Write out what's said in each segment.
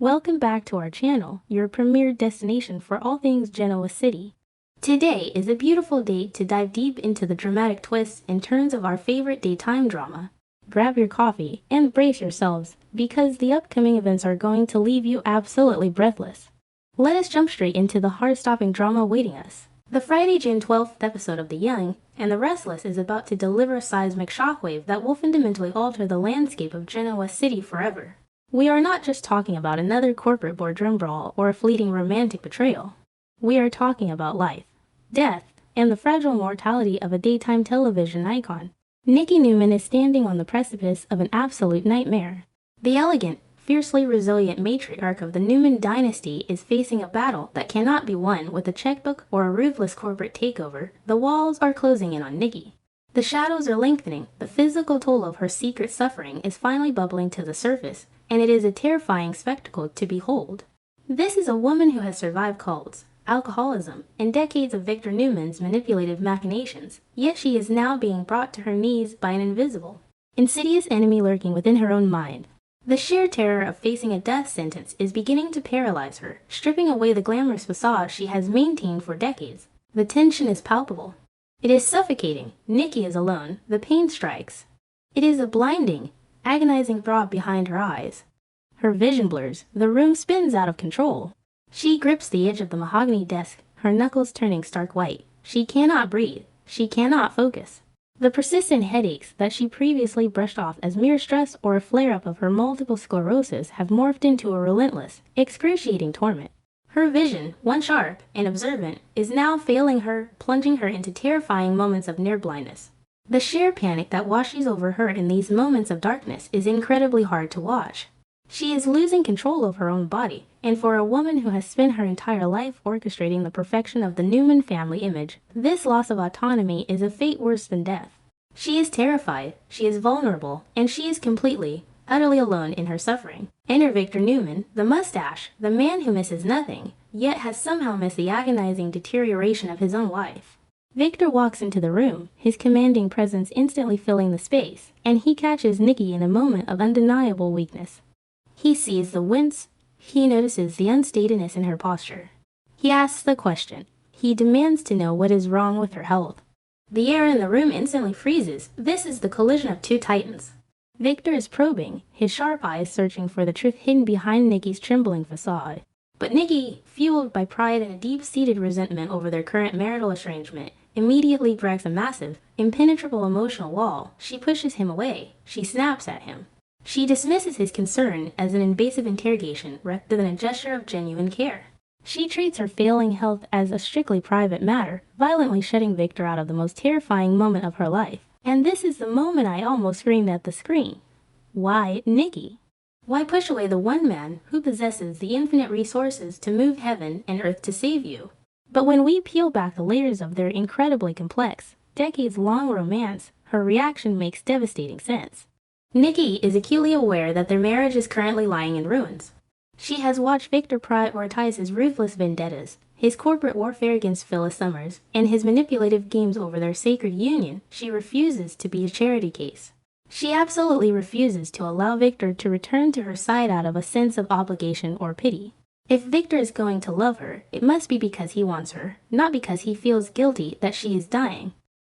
Welcome back to our channel, your premier destination for all things Genoa City. Today is a beautiful day to dive deep into the dramatic twists and turns of our favorite daytime drama. Grab your coffee and brace yourselves, because the upcoming events are going to leave you absolutely breathless. Let us jump straight into the heart-stopping drama awaiting us. The Friday, June 12th episode of The Young and the Restless is about to deliver a seismic shockwave that will fundamentally alter the landscape of Genoa City forever. We are not just talking about another corporate boardroom brawl or a fleeting romantic betrayal. We are talking about life, death, and the fragile mortality of a daytime television icon. Nikki Newman is standing on the precipice of an absolute nightmare. The elegant, fiercely resilient matriarch of the Newman dynasty is facing a battle that cannot be won with a checkbook or a ruthless corporate takeover. The walls are closing in on Nikki. The shadows are lengthening. The physical toll of her secret suffering is finally bubbling to the surface, and it is a terrifying spectacle to behold. This is a woman who has survived cults, alcoholism, and decades of Victor Newman's manipulative machinations, yet she is now being brought to her knees by an invisible, insidious enemy lurking within her own mind. The sheer terror of facing a death sentence is beginning to paralyze her, stripping away the glamorous facade she has maintained for decades. The tension is palpable. It is suffocating. Nikki is alone. The pain strikes. It is a blinding, agonizing throb behind her eyes. Her vision blurs. The room spins out of control. She grips the edge of the mahogany desk, her knuckles turning stark white. She cannot breathe. She cannot focus. The persistent headaches that she previously brushed off as mere stress or a flare-up of her multiple sclerosis have morphed into a relentless, excruciating torment. Her vision, once sharp and observant, is now failing her, plunging her into terrifying moments of near blindness. The sheer panic that washes over her in these moments of darkness is incredibly hard to watch. She is losing control of her own body, and for a woman who has spent her entire life orchestrating the perfection of the Newman family image, this loss of autonomy is a fate worse than death. She is terrified, she is vulnerable, and she is completely, utterly alone in her suffering. Enter Victor Newman, the mustache, the man who misses nothing, yet has somehow missed the agonizing deterioration of his own wife. Victor walks into the room, his commanding presence instantly filling the space, and he catches Nikki in a moment of undeniable weakness. He sees the wince. He notices the unsteadiness in her posture. He asks the question. He demands to know what is wrong with her health. The air in the room instantly freezes. This is the collision of two titans. Victor is probing, his sharp eyes searching for the truth hidden behind Nikki's trembling facade. But Nikki, fueled by pride and a deep-seated resentment over their current marital estrangement, immediately breaks a massive, impenetrable emotional wall. She pushes him away. She snaps at him. She dismisses his concern as an invasive interrogation rather than a gesture of genuine care. She treats her failing health as a strictly private matter, violently shutting Victor out of the most terrifying moment of her life. And this is the moment I almost screamed at the screen. Why, Nikki? Why push away the one man who possesses the infinite resources to move heaven and earth to save you? But when we peel back the layers of their incredibly complex, decades-long romance, her reaction makes devastating sense. Nikki is acutely aware that their marriage is currently lying in ruins. She has watched Victor prioritize his ruthless vendettas, his corporate warfare against Phyllis Summers, and his manipulative games over their sacred union. She refuses to be a charity case. She absolutely refuses to allow Victor to return to her side out of a sense of obligation or pity. If Victor is going to love her, it must be because he wants her, not because he feels guilty that she is dying.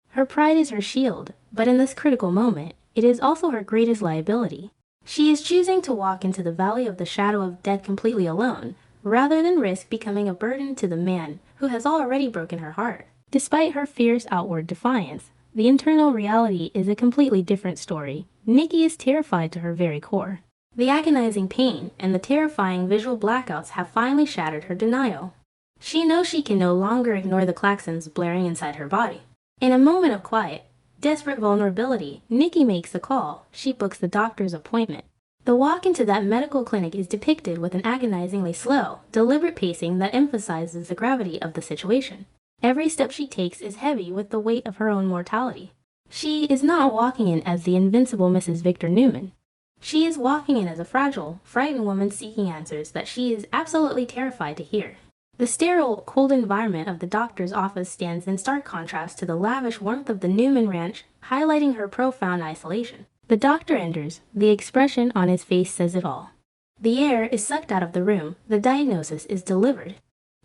Her pride is her shield, but in this critical moment, it is also her greatest liability. She is choosing to walk into the valley of the shadow of death completely alone, rather than risk becoming a burden to the man who has already broken her heart. Despite her fierce outward defiance, the internal reality is a completely different story. Nikki is terrified to her very core. The agonizing pain and the terrifying visual blackouts have finally shattered her denial. She knows she can no longer ignore the klaxons blaring inside her body. In a moment of quiet, desperate vulnerability, Nikki makes a call. She books the doctor's appointment. The walk into that medical clinic is depicted with an agonizingly slow, deliberate pacing that emphasizes the gravity of the situation. Every step she takes is heavy with the weight of her own mortality. She is not walking in as the invincible Mrs. Victor Newman. She is walking in as a fragile, frightened woman seeking answers that she is absolutely terrified to hear. The sterile, cold environment of the doctor's office stands in stark contrast to the lavish warmth of the Newman ranch, highlighting her profound isolation. The doctor enters. The expression on his face says it all. The air is sucked out of the room. The diagnosis is delivered.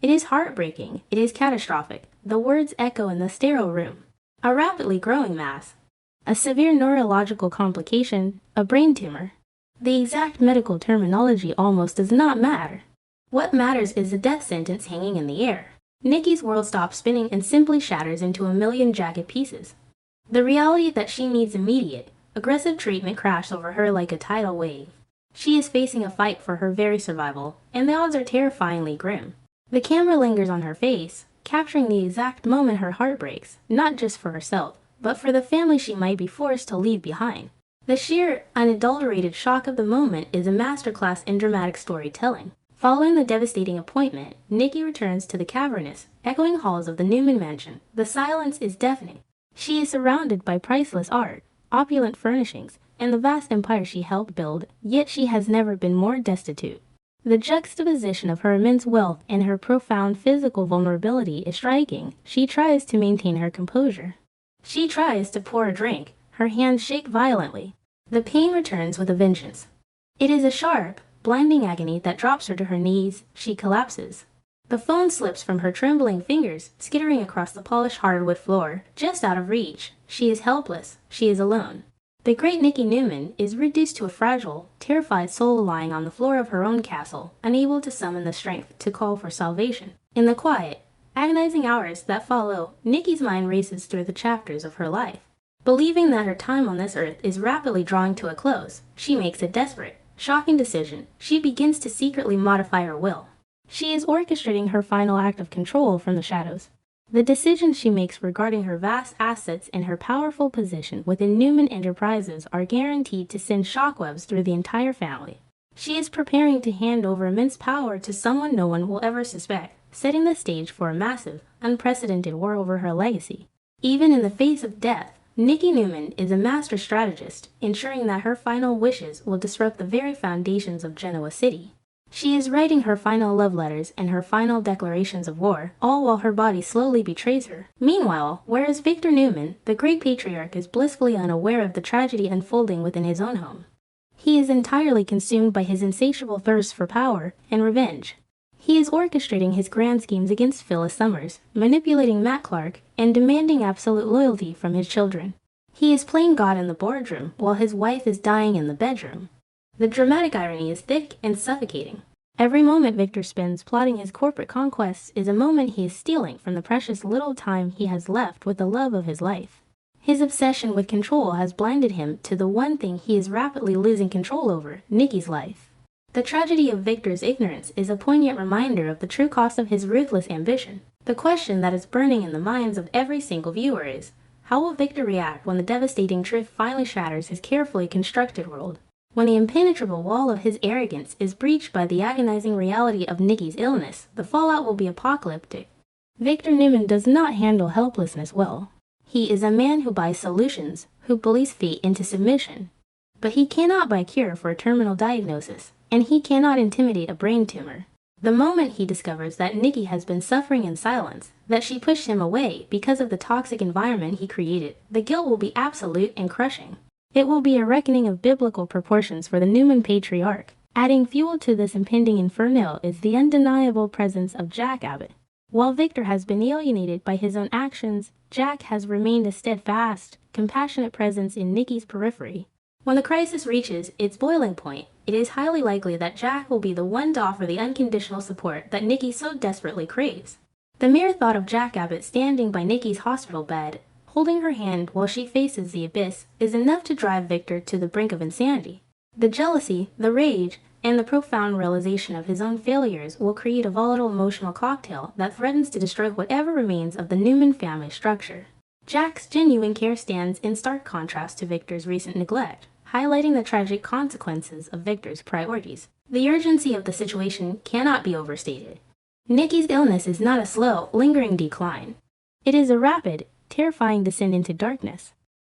It is heartbreaking. It is catastrophic. The words echo in the sterile room. A rapidly growing mass. A severe neurological complication. A brain tumor. The exact medical terminology almost does not matter. What matters is the death sentence hanging in the air. Nikki's world stops spinning and simply shatters into a million jagged pieces. The reality that she needs immediate, aggressive treatment crashed over her like a tidal wave. She is facing a fight for her very survival, and the odds are terrifyingly grim. The camera lingers on her face, capturing the exact moment her heart breaks, not just for herself, but for the family she might be forced to leave behind. The sheer, unadulterated shock of the moment is a masterclass in dramatic storytelling. Following the devastating appointment, Nikki returns to the cavernous, echoing halls of the Newman mansion. The silence is deafening. She is surrounded by priceless art, opulent furnishings, and the vast empire she helped build, yet she has never been more destitute. The juxtaposition of her immense wealth and her profound physical vulnerability is striking. She tries to maintain her composure. She tries to pour a drink. Her hands shake violently. The pain returns with a vengeance. It is a sharp, blinding agony that drops her to her knees. She collapses. The phone slips from her trembling fingers, skittering across the polished hardwood floor, just out of reach. She is helpless. She is alone. The great Nikki Newman is reduced to a fragile, terrified soul lying on the floor of her own castle, unable to summon the strength to call for salvation. In the quiet, agonizing hours that follow, Nikki's mind races through the chapters of her life. Believing that her time on this earth is rapidly drawing to a close, she makes a desperate, shocking decision. She begins to secretly modify her will. She is orchestrating her final act of control from the shadows. The decisions she makes regarding her vast assets and her powerful position within Newman Enterprises are guaranteed to send shockwaves through the entire family. She is preparing to hand over immense power to someone no one will ever suspect, setting the stage for a massive, unprecedented war over her legacy. Even in the face of death, Nikki Newman is a master strategist, ensuring that her final wishes will disrupt the very foundations of Genoa City. She is writing her final love letters and her final declarations of war, all while her body slowly betrays her. Meanwhile, whereas Victor Newman, the great patriarch, is blissfully unaware of the tragedy unfolding within his own home. He is entirely consumed by his insatiable thirst for power and revenge. He is orchestrating his grand schemes against Phyllis Summers, manipulating Matt Clark, and demanding absolute loyalty from his children. He is playing God in the boardroom while his wife is dying in the bedroom. The dramatic irony is thick and suffocating. Every moment Victor spends plotting his corporate conquests is a moment he is stealing from the precious little time he has left with the love of his life. His obsession with control has blinded him to the one thing he is rapidly losing control over, Nikki's life. The tragedy of Victor's ignorance is a poignant reminder of the true cost of his ruthless ambition. The question that is burning in the minds of every single viewer is, how will Victor react when the devastating truth finally shatters his carefully constructed world? When the impenetrable wall of his arrogance is breached by the agonizing reality of Nikki's illness, the fallout will be apocalyptic. Victor Newman does not handle helplessness well. He is a man who buys solutions, who bullies fate into submission. But he cannot buy cure for a terminal diagnosis, and he cannot intimidate a brain tumor. The moment he discovers that Nikki has been suffering in silence, that she pushed him away because of the toxic environment he created, the guilt will be absolute and crushing. It will be a reckoning of biblical proportions for the Newman patriarch. Adding fuel to this impending inferno is the undeniable presence of Jack Abbott. While Victor has been alienated by his own actions, Jack has remained a steadfast, compassionate presence in Nikki's periphery. When the crisis reaches its boiling point, it is highly likely that Jack will be the one to offer the unconditional support that Nikki so desperately craves. The mere thought of Jack Abbott standing by Nikki's hospital bed, holding her hand while she faces the abyss, is enough to drive Victor to the brink of insanity. The jealousy, the rage, and the profound realization of his own failures will create a volatile emotional cocktail that threatens to destroy whatever remains of the Newman family structure. Jack's genuine care stands in stark contrast to Victor's recent neglect, highlighting the tragic consequences of Victor's priorities. The urgency of the situation cannot be overstated. Nikki's illness is not a slow, lingering decline. It is a rapid, terrifying descent into darkness.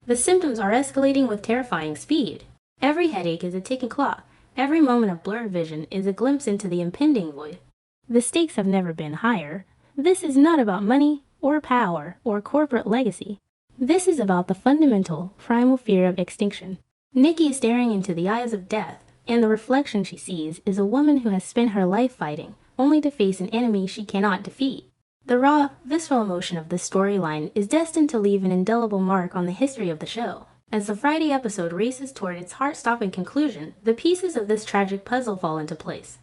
The symptoms are escalating with terrifying speed. Every headache is a ticking clock. Every moment of blurred vision is a glimpse into the impending void. The stakes have never been higher. This is not about money, or power, or corporate legacy. This is about the fundamental, primal fear of extinction. Nikki is staring into the eyes of death, and the reflection she sees is a woman who has spent her life fighting, only to face an enemy she cannot defeat. The raw, visceral emotion of this storyline is destined to leave an indelible mark on the history of the show. As the Friday episode races toward its heart-stopping conclusion, the pieces of this tragic puzzle fall into place.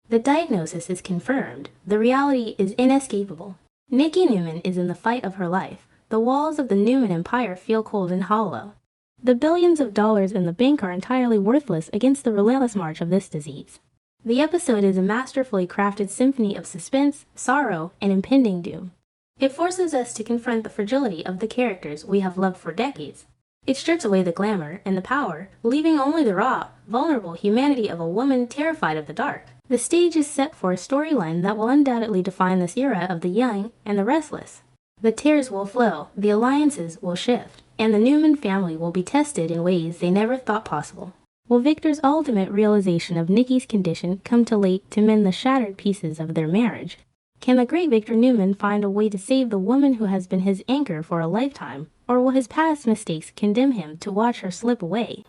The diagnosis is confirmed. The reality is inescapable. Nikki Newman is in the fight of her life. The walls of the Newman Empire feel cold and hollow. The billions of dollars in the bank are entirely worthless against the relentless march of this disease. The episode is a masterfully crafted symphony of suspense, sorrow, and impending doom. It forces us to confront the fragility of the characters we have loved for decades. It strips away the glamour and the power, leaving only the raw, vulnerable humanity of a woman terrified of the dark. The stage is set for a storyline that will undoubtedly define this era of the young and the restless. The tears will flow, the alliances will shift, and the Newman family will be tested in ways they never thought possible. Will Victor's ultimate realization of Nikki's condition come too late to mend the shattered pieces of their marriage? Can the great Victor Newman find a way to save the woman who has been his anchor for a lifetime, or will his past mistakes condemn him to watch her slip away?